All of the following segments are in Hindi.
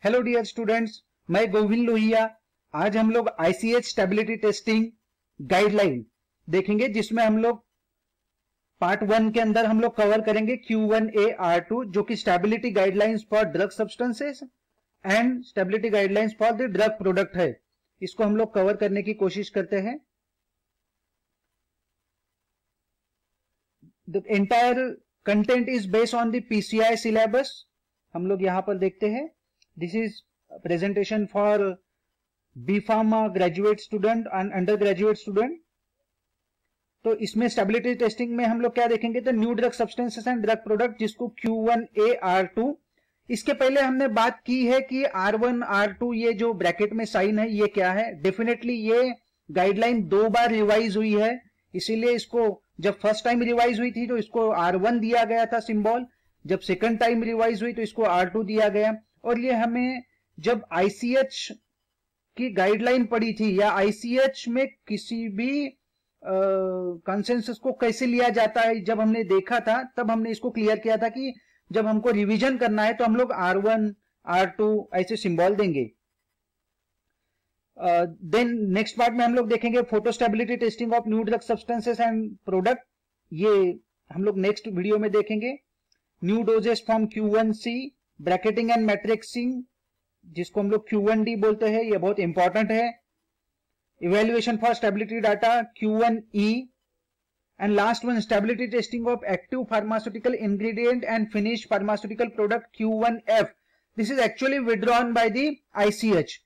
हेलो डियर स्टूडेंट्स, मैं गोविंद लोहिया। आज हम लोग आईसीएच स्टेबिलिटी टेस्टिंग गाइडलाइन देखेंगे, जिसमें हम लोग पार्ट 1 के अंदर हम लोग कवर करेंगे Q1A-R2, जो कि stability guidelines for drug substances and stability guidelines for the drug product है। इसको हम लोग कवर करने की कोशिश करते हैं। The entire content is based on the PCI syllabus. हम लोग यहां पर देखते हैं, this is a presentation for B.Pharma graduate student and undergraduate student। तो इसमें स्टेबिलिटी टेस्टिंग में हम लोग क्या देखेंगे, तो new drug substances and drug product, जिसको Q1A-R2। इसके पहले हमने बात की है कि R1 R2 ये जो ब्रैकेट में साइन है ये क्या है। डेफिनेटली ये गाइडलाइन 2 बार रिवाइज हुई है, इसीलिए इसको जब फर्स्ट टाइम रिवाइज हुई थी तो इसको R1 दिया गया था सिंबल, जब सेकंड टाइम रिवाइज हुई तो इसको R2 दिया गया। और ये हमें जब आईसीएच की गाइडलाइन पड़ी थी या आईसीएच में किसी भी कंसेंसस को कैसे लिया जाता है जब हमने देखा था, तब हमने इसको क्लियर किया था कि जब हमको रिवीजन करना है तो हम लोग R1 R2 ऐसे सिंबल देंगे। देन नेक्स्ट पार्ट में हम लोग देखेंगे photo stability testing of new drug substances and product. ये हम लोग नेक्स्ट वीडियो में देखेंगे। New doses from Q1C, bracketing and matrixing, जिसको हम लोग Q1D बोलते हैं, ये बहुत इंपॉर्टेंट है। Evaluation for stability data Q1E, and last one stability testing of active pharmaceutical ingredient and finish pharmaceutical product Q1F। This is actually withdrawn by the ICH।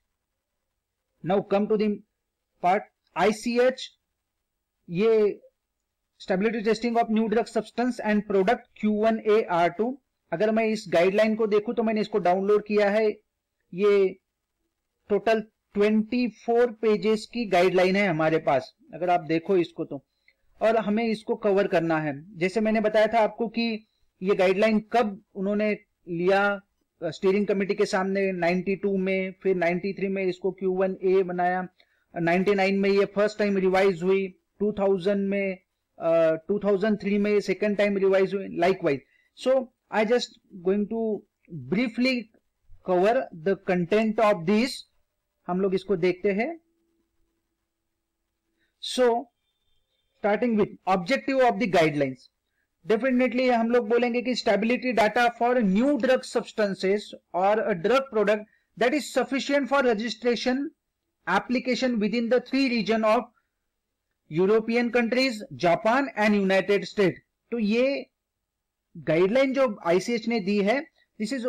Now come to the part ICH। ये stability testing of new drug substance and product Q1A-R2। अगर मैं इस गाइडलाइन को देखूं तो मैंने इसको डाउनलोड किया है। ये टोटल 24 पेजेस की गाइडलाइन है हमारे पास, अगर आप देखो इसको तो, और हमें इसको कवर करना है। जैसे मैंने बताया था आपको कि ये गाइडलाइन कब उन्होंने लिया स्टीयरिंग कमेटी के सामने, 92 में, फिर 93 में इसको Q1A बनाया, 99 में ये फर्स्ट टाइम रिवाइज हुई, 2000 में 2003 में सेकेंड टाइम रिवाइज हुई, likewise. So I just going to briefly cover the content of this। हम लोग इसको देखते हैं। So starting with objective of the guidelines, definitely हम लोग बोलेंगे कि stability data for new drug substances or a drug product that is sufficient for registration application within the 3 region of European countries, Japan and United States। तो ये गाइडलाइन जो आईसीएच ने दी है, दिस इज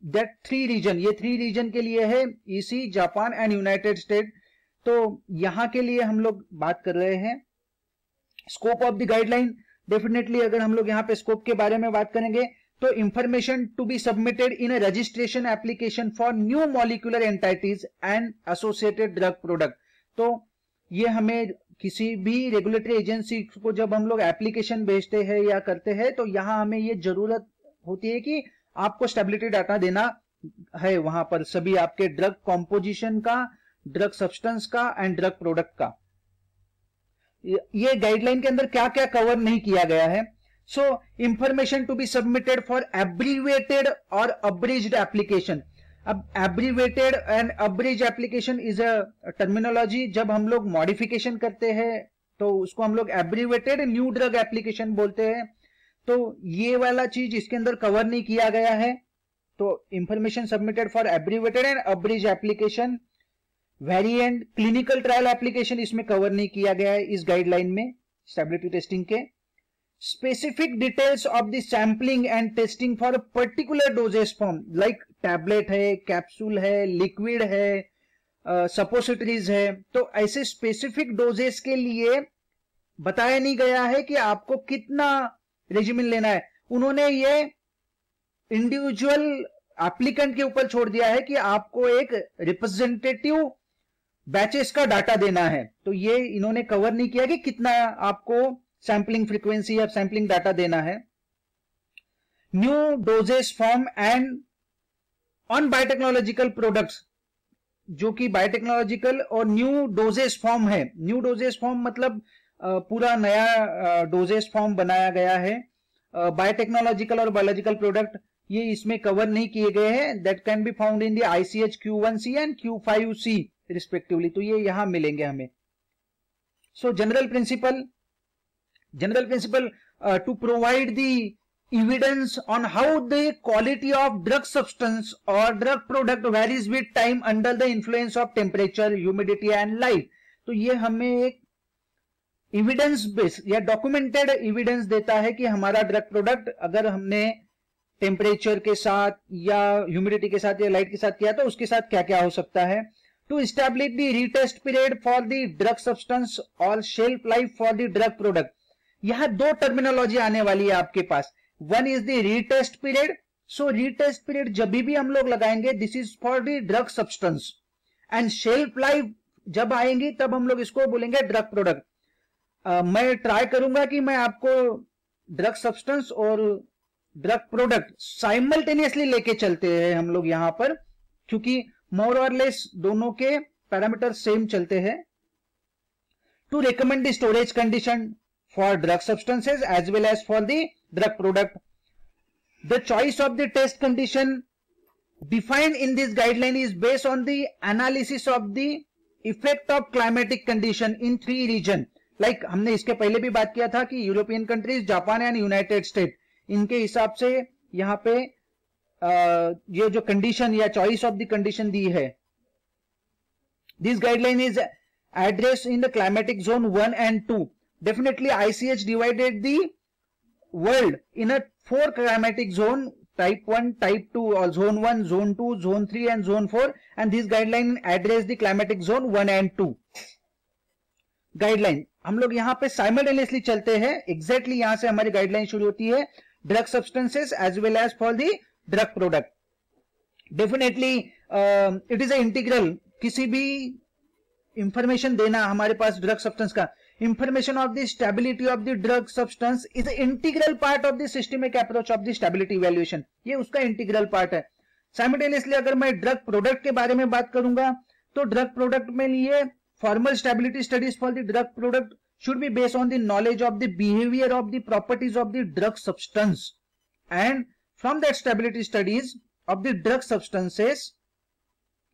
दैट 3 रीजन, ये 3 रीजन के लिए है, EC, Japan and United state. तो यहां के लिए हम लोग बात कर रहे हैं। Scope of the guideline, definitely अगर हम लोग यहां पे स्कोप के बारे में बात करेंगे तो information to be submitted in a registration application for new molecular entities and associated drug product. तो ये हमें किसी भी रेगुलेटरी एजेंसी को जब हम लोग एप्लीकेशन भेजते हैं या करते हैं तो यहां हमें ये जरूरत होती है कि आपको स्टेबिलिटी डाटा देना है वहां पर, सभी आपके ड्रग कॉम्पोजिशन का, ड्रग सब्सटेंस का एंड ड्रग प्रोडक्ट का। ये गाइडलाइन के अंदर क्या क्या कवर नहीं किया गया है। So information to be submitted for abbreviated और अब्रिज्ड एप्लीकेशन। अब abbreviated and abridge application is a terminology. जब हम लोग मॉडिफिकेशन करते हैं तो उसको हम लोग एब्रीवेटेड न्यू ड्रग एप्लीकेशन बोलते हैं। तो ये वाला चीज इसके अंदर कवर नहीं किया गया है। तो information submitted for abbreviated and abridge application, variant, clinical trial application इसमें कवर नहीं किया गया है इस गाइडलाइन में स्टेबिलिटी टेस्टिंग के। Specific details of the sampling and testing for particular doses form, like tablet है, कैप्सूल है, लिक्विड है, सपोसिटरीज है। तो ऐसे स्पेसिफिक डोजेस के लिए बताया नहीं गया है कि आपको कितना रेजिमेन लेना है। उन्होंने ये इंडिविजुअल एप्लीकेंट के ऊपर छोड़ दिया है कि आपको एक रिप्रेजेंटेटिव बैचेस का डाटा देना है। तो ये इन्होंने कवर नहीं किया कि कितना आपको सैंपलिंग फ्रीक्वेंसी या सैंपलिंग डाटा देना है। New doses form and on biotechnological products, जो कि बायोटेक्नोलॉजिकल और न्यू डोजेस फॉर्म है। न्यू डोजेस फॉर्म मतलब पूरा नया डोजेस फॉर्म बनाया गया है। बायोटेक्नोलॉजिकल और बायोलॉजिकल प्रोडक्ट, ये इसमें कवर नहीं किए गए हैं, that can be found in the ICH Q1C and Q5C respectively, तो ये यहां मिलेंगे हमें. So general principle to provide the evidence on how the quality of drug substance or drug product varies with time under the influence of temperature, humidity and light. तो ये हमें एक एविडेंस बेस या डॉक्यूमेंटेड एविडेंस देता है कि हमारा ड्रग प्रोडक्ट अगर हमने टेम्परेचर के साथ या ह्यूमिडिटी के साथ या लाइट के साथ किया तो उसके साथ क्या क्या हो सकता है. To establish the retest period for the drug substance और shelf life for the drug product. यहां दो टर्मिनोलॉजी आने वाली है आपके पास. One is the retest period. So retest period जब भी हम लोग लगाएंगे this is for the drug substance, and shelf life जब आएंगी तब हम लोग इसको बोलेंगे ड्रग प्रोडक्ट. मैं ट्राई करूंगा कि मैं आपको ड्रग सब्सटेंस और ड्रग प्रोडक्ट साइमल्टेनियसली लेके चलते हैं हम लोग यहां पर, क्योंकि मोर और लेस दोनों के पैरामीटर सेम चलते हैं. To recommend the storage condition for drug substances as well as for the drug product. The choice of the test condition defined in this guideline is based on the analysis of the effect of climatic condition in 3 region. Like हमने इसके पहले भी बात किया था कि European countries, Japan and United state, इनके हिसाब से यहाँ पे ये जो कंडीशन या चॉइस ऑफ द कंडीशन दी है. This guideline is address in the climatic zone 1 and 2. Definitely ICH divided the world in a 4 climatic zone, type 1, type 2, or zone 1, zone 2, zone 3 and zone 4, and this guideline address the climatic zone 1 and 2. Guideline हम लोग यहाँ पे simultaneously चलते हैं. Exactly यहाँ से हमारी गाइडलाइन शुरू होती है drug substances as well as for the drug product. Definitely it is a integral. किसी भी इंफॉर्मेशन देना हमारे पास ड्रग सब्सटेंस का, information of the stability of the drug substance is an integral part of the systemic approach of the stability evaluation. ये उसका integral part है. Simultaneously अगर मैं ड्रग प्रोडक्ट के बारे में बात करूंगा तो ड्रग प्रोडक्ट में लिए formal stability studies for the drug product should be based on the knowledge of the behavior of the properties of the drug substance, and from that stability studies of the drug substances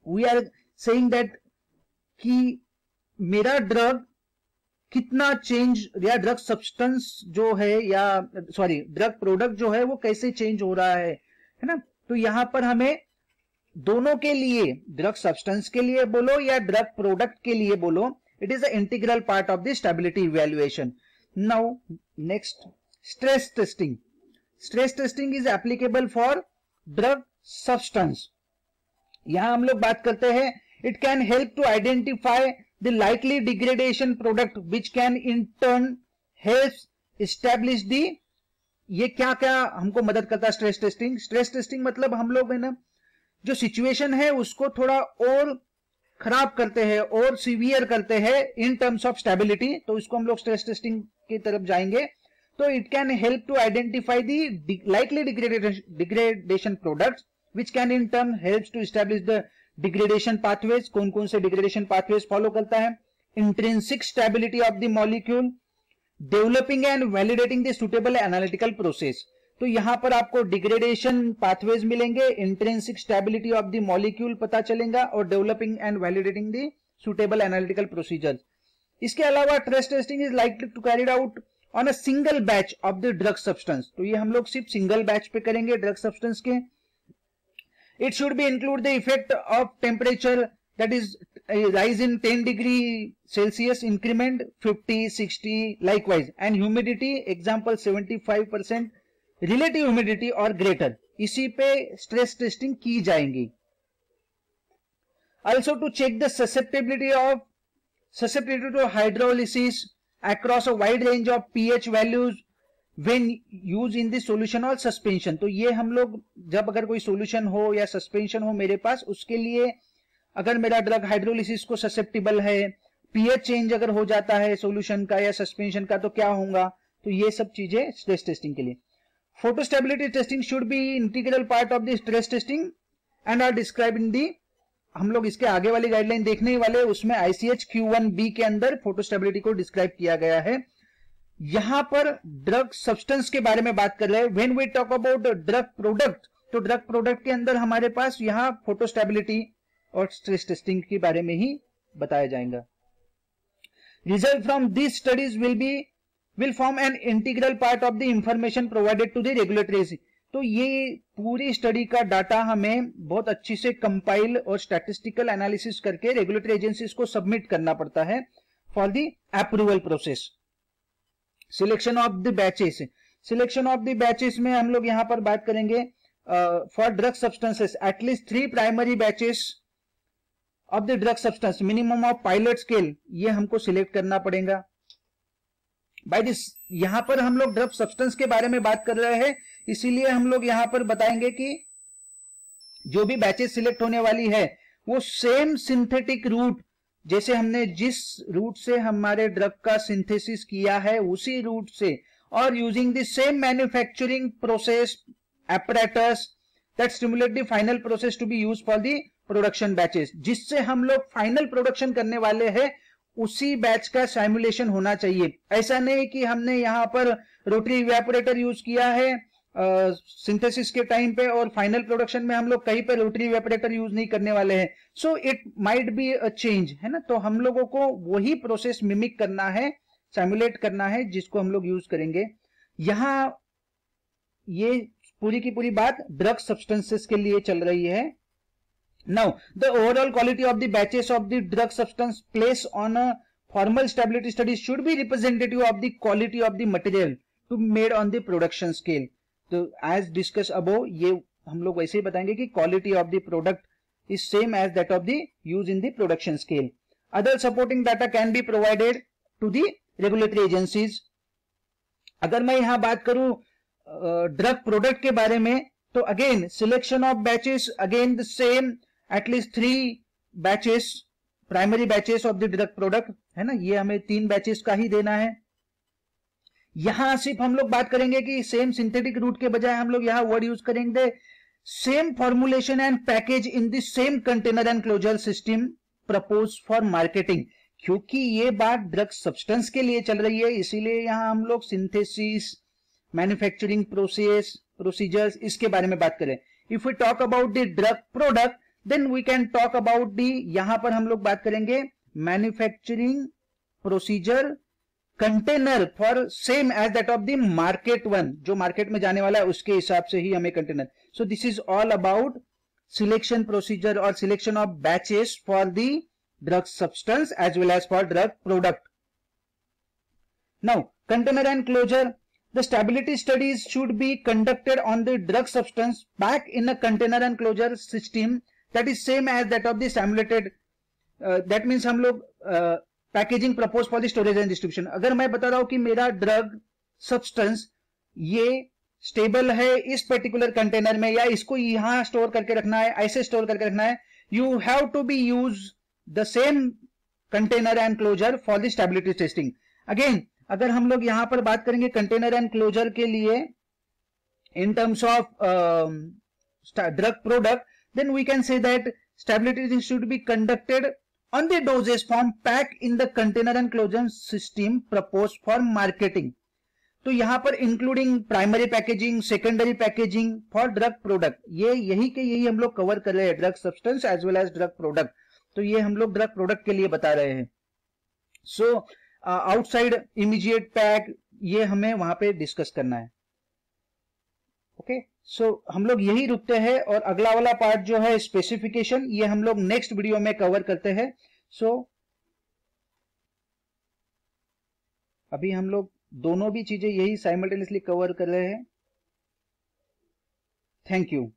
we are saying that कि मेरा ड्रग कितना चेंज या ड्रग सब्सटेंस जो है या सॉरी ड्रग प्रोडक्ट जो है वो कैसे चेंज हो रहा है ना. तो यहां पर हमें दोनों के लिए, ड्रग सब्सटेंस के लिए बोलो या ड्रग प्रोडक्ट के लिए बोलो, it is the integral part of the stability evaluation. Now next, stress testing. Stress testing is applicable for drug substance. यहां हम लोग बात करते हैं it can help to identify the likely degradation product which can in turn help establish the, ये क्या क्या हमको मदद करता है स्ट्रेस टेस्टिंग. स्ट्रेस टेस्टिंग मतलब हम लोग है ना जो सिचुएशन है उसको थोड़ा और खराब करते हैं और सीवियर करते हैं इन टर्म्स ऑफ स्टेबिलिटी, तो इसको हम लोग स्ट्रेस टेस्टिंग की तरफ जाएंगे. तो it can help to identify the likely degradation products which can in turn help to establish the degradation pathways. कौन कौन से डिग्रेडेशन पाथवेज फॉलो करता है. Intrinsic stability of the molecule, developing and validating the suitable analytical process. तो यहां पर आपको डिग्रेडेशन पाथवेज मिलेंगे, intrinsic stability of the molecule पता चलेगा और developing and validating the suitable analytical procedure. इसके अलावा stress testing is likely to carried out on a single batch of the drug substance. तो ये हम लोग सिर्फ सिंगल बैच पे करेंगे ड्रग सब्सटेंस के. It should be include the effect of temperature, that is rise in 10 degree Celsius increment, 50, 60 likewise, and humidity example 75% relative humidity or greater. इसी पे stress testing की जाएंगी. Also to check the susceptibility to hydrolysis across a wide range of pH values when use in the solution और सस्पेंशन. तो ये हम लोग जब अगर कोई सॉल्यूशन हो या सस्पेंशन हो मेरे पास, उसके लिए अगर मेरा ड्रग हाइड्रोलिसिस को ससेप्टिबल है, पीएच चेंज अगर हो जाता है सॉल्यूशन का या सस्पेंशन का, तो क्या होगा. तो ये सब चीजें स्ट्रेस टेस्टिंग के लिए. Photostability testing should be integral part of the stress testing and are describe in the, हम लोग इसके आगे वाली गाइडलाइन देखने वाले, उसमें ICH Q1B के अंदर फोटोस्टेबिलिटी को डिस्क्राइब किया गया है. यहां पर ड्रग सब्सटेंस के बारे में बात कर रहे हैं. When we talk about drug product तो ड्रग प्रोडक्ट के अंदर हमारे पास यहाँ फोटो स्टेबिलिटी और स्ट्रेस टेस्टिंग के बारे में ही बताया जाएगा। Result from this studies will form an integral part of the information provided to the regulatory. तो ये पूरी स्टडी का डाटा हमें बहुत अच्छी से कंपाइल और स्टैटिस्टिकल एनालिसिस करके रेगुलेटरी एजेंसीज को सबमिट करना पड़ता है for the approval process. Selection of the batches, selection of the batches में हम लोग यहां पर बात करेंगे for drug substances at least 3 primary batches of the drug substance, minimum of pilot scale, ये हमको सिलेक्ट करना पड़ेगा। बाय दिस यहां पर हम लोग ड्रग सब्सटेंस के बारे में बात कर रहे हैं, इसीलिए हम लोग यहां पर बताएंगे कि जो भी बैचेस सिलेक्ट होने वाली है वो सेम सिंथेटिक रूट, जैसे हमने जिस रूट से हमारे ड्रग का सिंथेसिस किया है उसी रूट से, और using the same manufacturing process apparatus that stimulate the final process to be used for the production batches, जिससे हम लोग फाइनल प्रोडक्शन करने वाले हैं उसी बैच का सिमुलेशन होना चाहिए। ऐसा नहीं कि हमने यहाँ पर रोटरी इवेपोरेटर यूज किया है सिंथेसिस के टाइम पे और फाइनल प्रोडक्शन में हम लोग कहीं पर रोटरी इवेपोरेटर यूज नहीं करने वाले हैं, so it might be a change, है ना। तो हम लोगों को वही प्रोसेस मिमिक करना है, सिमुलेट करना है, जिसको हम लोग यूज करेंगे। यहाँ ये पूरी की पूरी बात ड्रग सब्सटेंसेस के लिए चल रही है। Now the overall quality of the batches of the drug substance place on a formal stability study should be representative of the quality of the material to made on the production scale. तो एज डिस्कस अबव, ये हम लोग वैसे ही बताएंगे कि quality of the product is same as that of the use in the production scale. Other supporting data can be provided to the regulatory agencies. अगर मैं यहां बात करूं ड्रग प्रोडक्ट के बारे में, तो again selection of batches, again the same, at least 3 batches, primary batches of the drug product, है ना। ये हमें 3 बैचेस का ही देना है। यहां सिर्फ हम लोग बात करेंगे कि सेम सिंथेटिक रूट के बजाय हम लोग यहां वर्ड यूज करेंगे same formulation and package in the same container and closure system propose for marketing. क्योंकि ये बात ड्रग सब्सटेंस के लिए चल रही है, इसीलिए यहां हम लोग सिंथेसिस, मैन्युफैक्चरिंग प्रोसीजर्स, इसके बारे में बात करें। If we talk about the drug product then we can talk about the, यहां पर हम लोग बात करेंगे manufacturing procedure container for same as that of the market one, जो मार्केट में जाने वाला है उसके हिसाब से ही हमें container. So this is all about selection procedure और selection of batches for the drug substance as well as for drug product. Now container and closure, the stability studies should be conducted on the drug substance packed in a container and closure system that is same as that of the simulated, that means हम लोग packaging propose for the storage and distribution. अगर मैं बता रहा हूं कि मेरा ड्रग सब्सटेंस ये स्टेबल है इस पर्टिकुलर कंटेनर में, या इसको यहां स्टोर करके रखना है, ऐसे स्टोर करके रखना है, you have to be use the same container and closure for the stability testing. Again अगर हम लोग यहां पर बात करेंगे कंटेनर एंड क्लोजर के लिए in terms of drug product, then we can say that stability should be conducted on the dosage form pack in the container and closure system propose for marketing. तो यहां पर including primary packaging, secondary packaging for drug product, ये यही के यही हम लोग कवर कर रहे हैं, drug substance as well as drug product. तो ये हम लोग ड्रग प्रोडक्ट के लिए बता रहे हैं। सो आउटसाइड इमीडिएट पैक, ये हमें वहां पे डिस्कस करना है। ओके, सो हम लोग यही रुकते हैं और अगला वाला पार्ट जो है स्पेसिफिकेशन, ये हम लोग नेक्स्ट वीडियो में कवर करते हैं। सो अभी हम लोग दोनों भी चीजें यही साइमल्टेनियसली कवर कर रहे हैं। Thank you.